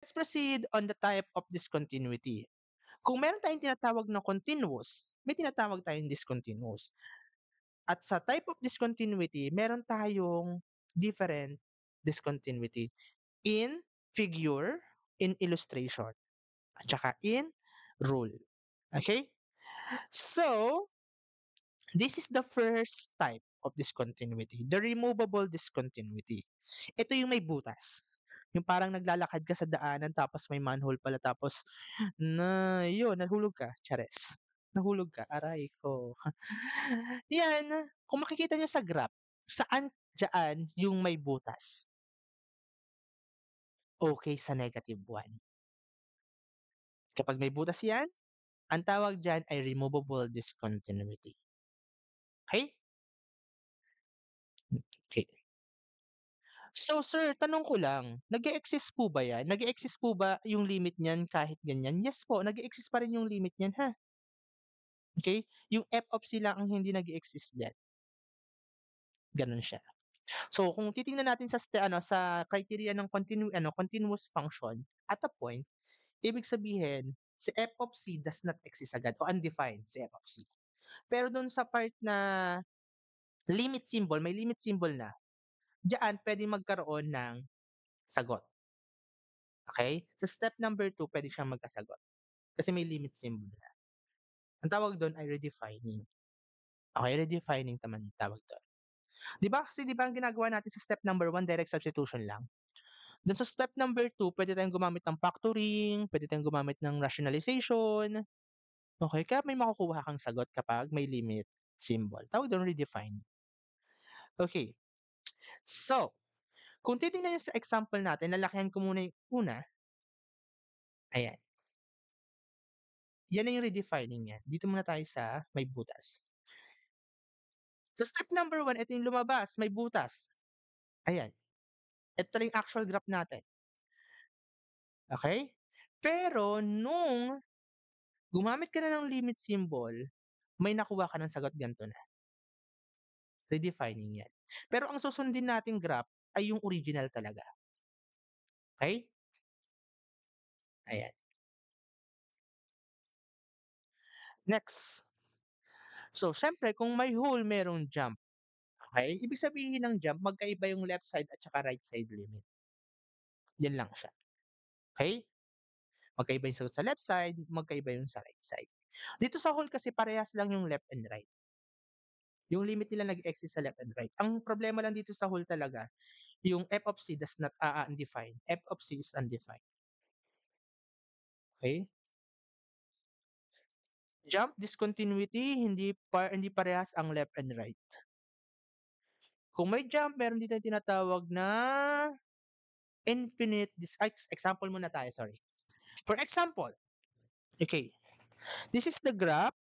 Let's proceed on the type of discontinuity. Kung meron tayong tinatawag na continuous, may tinatawag tayong discontinuous. At sa type of discontinuity, meron tayong different discontinuity in figure, in illustration, at saka in rule. Okay? So, this is the first type of discontinuity, the removable discontinuity. Ito yung may butas. Yung parang naglalakad ka sa daanan tapos may manhole pala tapos yun, nahulog ka, chares. Nahulog ka, aray ko. Yan, kung makikita nyo sa graph, saan dyan yung may butas? Okay, sa -1. Kapag may butas yan, ang tawag dyan ay removable discontinuity. Okay? Okay. So sir, tanong ko lang, nag-e-exist po ba yan? Nag-e-exist po ba yung limit niyan kahit ganyan? Yes po, nag-e-exist pa rin yung limit niyan ha. Okay? Yung f of c lang ang hindi nag-e-exist diyan. Gano'n siya. So kung titingnan natin sa sa criteria ng continuous function at a point, ibig sabihin si f of c does not exist agad o undefined si f of c. Pero dun sa part na limit symbol, may limit symbol na, diyan puwedeng magkaroon ng sagot. Okay? Sa step number 2 puwede siyang magkasagot kasi may limit symbol na. Ang tawag dun ay redefining. Okay, redefining naman yung tawag dun. 'Di ba ang ginagawa natin sa step number 1 direct substitution lang? Dun sa step number 2 puwede tayong gumamit ng factoring, puwede tayong gumamit ng rationalization, okey? Kaya may makukuha kang sagot kapag may limit symbol. Tawag dun redefine. Okay. So, kung titingnan niyo sa example natin, lalakihan ko muna yung una, ayan. Yan na yung redefining niya. Dito muna tayo sa may butas. Sa step number 1, ito yung lumabas, may butas. Ayan. Ito na yung actual graph natin. Okay? Pero nung gumamit ka na ng limit symbol, may nakuha ka ng sagot ganito na. Redefining yan. Pero ang susundin nating graph ay yung original talaga. Okay? Ayan. Next. So, syempre, kung may hole, merong jump. Okay? Ibig sabihin ng jump, magkaiba yung left side at saka right side limit. Yan lang siya. Okay? Magkaiba yung sagot sa left side, magkaiba yung sa right side. Dito sa hole kasi parehas lang yung left and right. Yung limit nila nag-exist sa left and right. Ang problema lang dito sa hole talaga, yung f of c does not undefined. F of c is undefined. Okay? Jump discontinuity, hindi parehas ang left and right. Kung may jump, meron din tayong tinatawag na infinite example muna tayo, sorry. For example, okay, this is the graph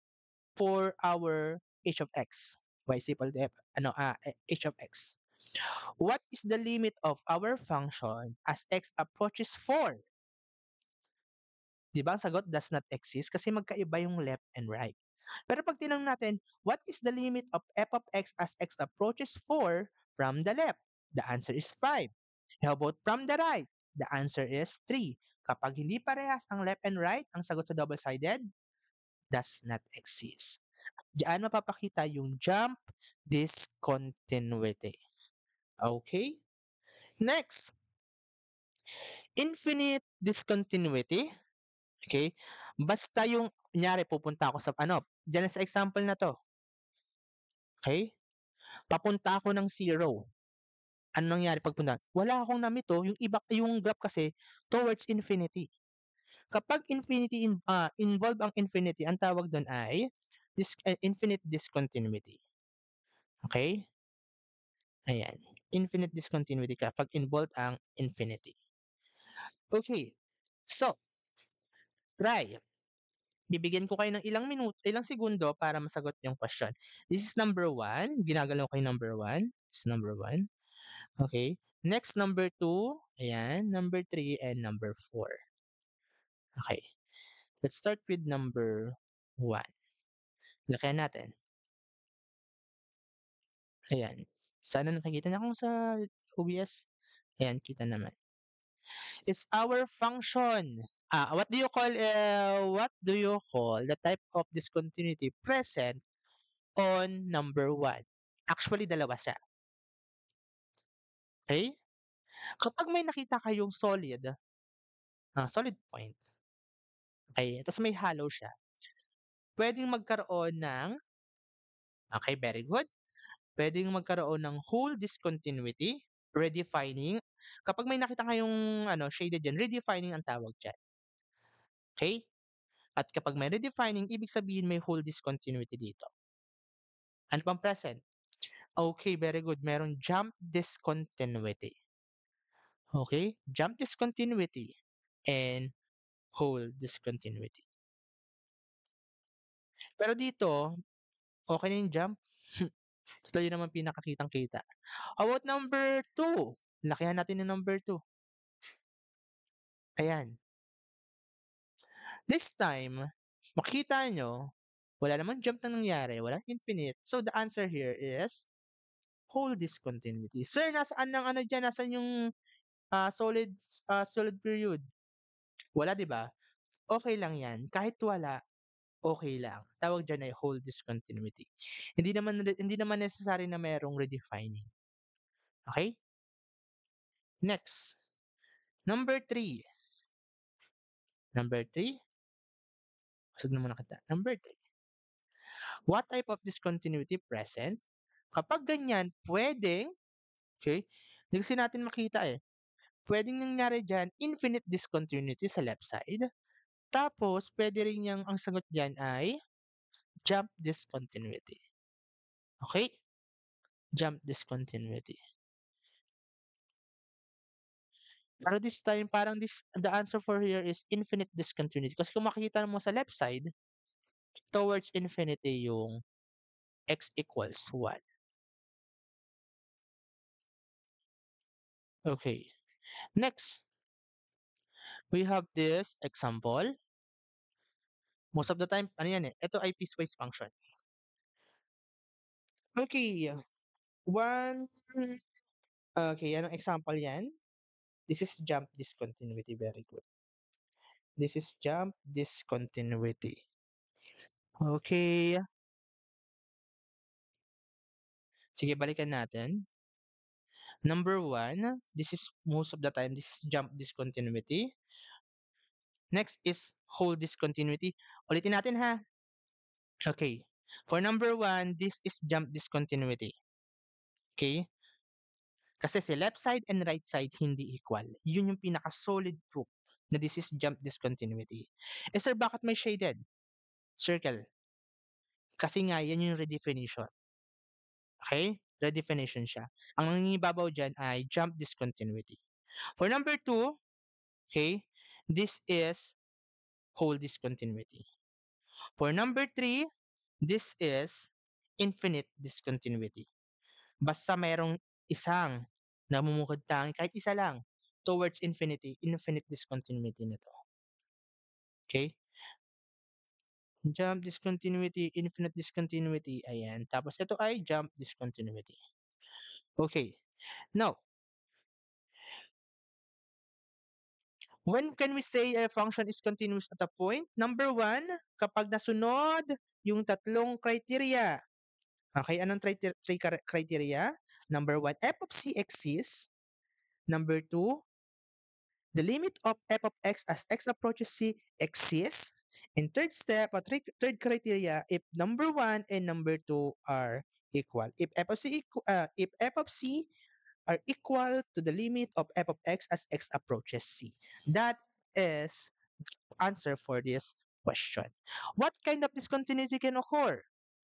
for our h of x. Y is equal to h of x. What is the limit of our function as x approaches 4? 'Di ba ang sagot does not exist kasi magkaiba yung left and right. Pero pag tinanong natin, what is the limit of f of x as x approaches 4 from the left? The answer is 5. How about from the right? The answer is 3. Kapag hindi parehas ang left and right, ang sagot sa double-sided, does not exist. Diyan mapapakita yung jump discontinuity. Okay? Next, infinite discontinuity. Okay? Basta yung kunyari pupunta ako sa diyan sa example na 'to, okay? Papunta ako ng 0. Ano nangyari pagpunta? Wala akong na-meet yung yung graph kasi towards infinity. Kapag involve ang infinity, ang tawag dun ay infinite discontinuity. Okay? Ayan. Infinite discontinuity kapag involved ang infinity. Okay. So, try. Bibigyan ko kayo ng ilang segundo para masagot yung question. This is number 1. Ginagalaw ko yung number 1. This is number 1. Okay. Next, number 2. Ayan. Number 3 and number 4. Okay. Let's start with number 1. Lakihan natin. Ayan. Sana nakikita niyo kung sa OBS. Ayan, kita naman. is our function. What do you call the type of discontinuity present on number one? Actually, dalawa siya. Okay? Kapag may nakita kayong solid point, okay, tapos may hollow siya, pwedeng magkaroon ng, okay, very good, pwedeng magkaroon ng whole discontinuity, redefining. Kapag may nakita kayong shaded dyan, redefining ang tawag dyan. Okay? At kapag may redefining, ibig sabihin may whole discontinuity dito. Ano pang present? Okay, very good. Merong jump discontinuity. Okay? Jump discontinuity and whole discontinuity. Pero dito, okay na yung jump. Total yun naman pinakakitang-kita. How about number 2? Lakihan natin yung number 2. Ayan. This time, makikita nyo, wala namang jump na nangyari, walang infinite. So the answer here is whole discontinuity. Sir, nasaan ang ano dyan? Nasaan yung solid period? Wala, di ba? Okay lang yan. Kahit wala, okay lang. Tawag dyan ay whole discontinuity. Hindi naman necessary na merong redefining. Okay? Next. Number 3. Number 3. Usog na muna kita. Number 3. What type of discontinuity present? Kapag ganyan, pwedeng, okay, hindi kasi natin makita eh. Pwedeng nangyari dyan, infinite discontinuity sa left side. Tapos, pwede rin yung ang sagot dyan ay jump discontinuity. Okay? Jump discontinuity. Pero this time, parang the answer for here is infinite discontinuity. Kasi kung makikita mo sa left side, towards infinity yung x equals 1. Okay. Next, we have this example. Most of the time, ano yan eh, ito ay piecewise function. Okay. Okay, anong example yan? This is jump discontinuity. Very good. This is jump discontinuity. Okay. Sige, balikan natin. Number 1, this is most of the time, this is jump discontinuity. Next is whole discontinuity. Ulitin natin ha. Okay. For number 1, this is jump discontinuity. Okay? Kasi si left side and right side hindi equal. Yun yung pinaka-solid proof na this is jump discontinuity. Eh sir, bakit may shaded circle? Kasi nga, yan yung redefinition. Okay? Redefinition siya. Ang nangingibabaw dyan ay jump discontinuity. For number 2, okay, this is whole discontinuity. For number 3, this is infinite discontinuity. Basta mayroong isang namumukod tanging, kahit isa lang, towards infinity, infinite discontinuity na to. Okay? Jump discontinuity, infinite discontinuity, ayan. Tapos ito ay jump discontinuity. Okay. Now, when can we say a function is continuous at a point? Number 1, kapag nasunod yung tatlong criteria. Okay, anong three criteria? Number 1, f of c exists. Number 2, the limit of f of x as x approaches c exists. And third step, third criteria, if number 1 and number 2 are equal. If f of c are equal to the limit of f of x as x approaches c. That is answer for this question. What kind of discontinuity can occur?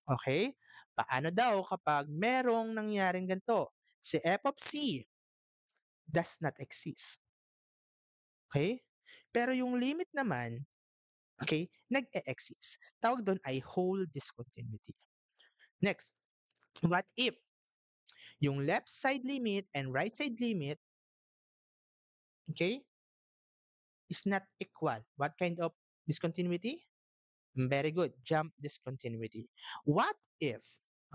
Okay? Paano daw kapag merong nangyaring ganito? Si f of c does not exist. Okay? Pero yung limit naman, okay, nag-e-exist. Tawag doon ay whole discontinuity. Next, what if yung left side limit and right side limit, okay, is not equal? What kind of discontinuity? Very good. Jump discontinuity. What if,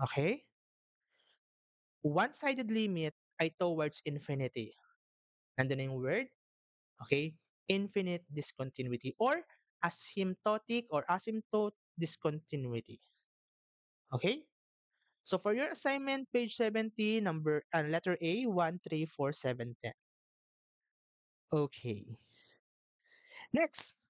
okay, one-sided limit ay towards infinity? Nandun na yung word? Okay? Infinite discontinuity or asymptotic or asymptote discontinuity. Okay? So for your assignment, page 70, letter A, 1, 3, 4, 7, 10. Okay. Next,